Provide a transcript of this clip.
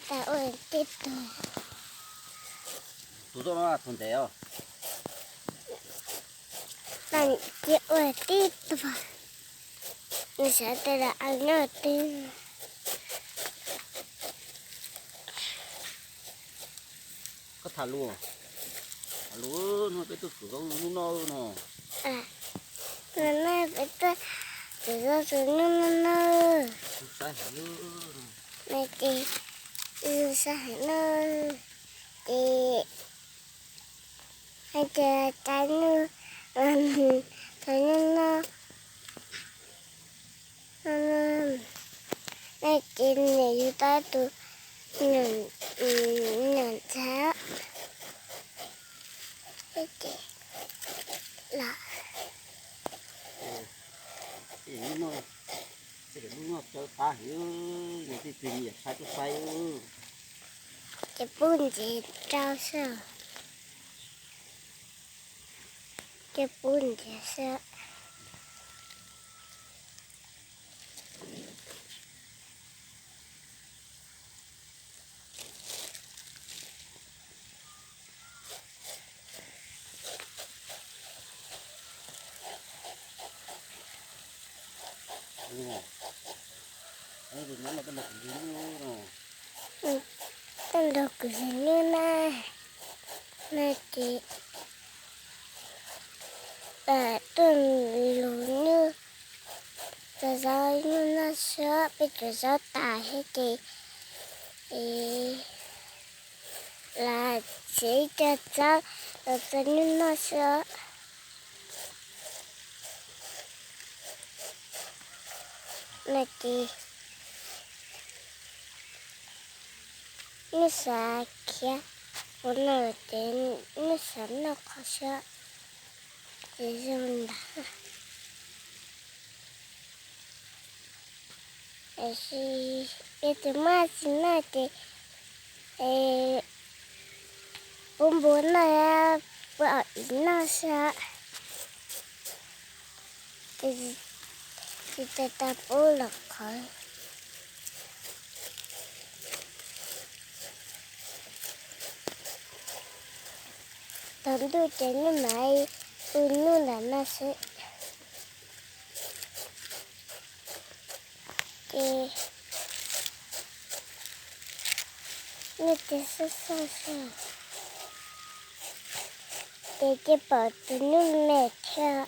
갔다 올 때도 두도마 돈대요. 난 chỉ 올 때도 봐. Nó sẽ tới là ăn nó tiên. Có thả luôn. Thả luôn nó cái tôi sửa nó nó. À, nó phải tới từ đó từ nó. Sai hả luôn. Này chị, sao hả nó? Chị, hay chờ trái nó, thấy nó, này chị này chúng ta từ nhận nhận giá, cái chị là Nhưng mà cái nó cho ta hiểu những cái chuyện gì sai tôi sai. chị buồn gì trao sao? Chị buồn gì sao? Đây thì nó là cái độc gì nữa. Ừ, tên đồ cứ như này, này chị, tuần lúa như, giờ rau như nó sữa, bây giờ rau tải hết chị, thì là chỉ cho rau, rồi như nó sữa. Này chị, nó xả kia, bữa nào đến nó sẵn nó khó sữa, thì dùng đã. Thì bây giờ mà xin là thì bún bún này vợ nó sợ thì ta bố là khỏi tầm tôi chơi như mày luôn là nó sẽ thì như thế sao thì cái bỏ từ nước mệt cho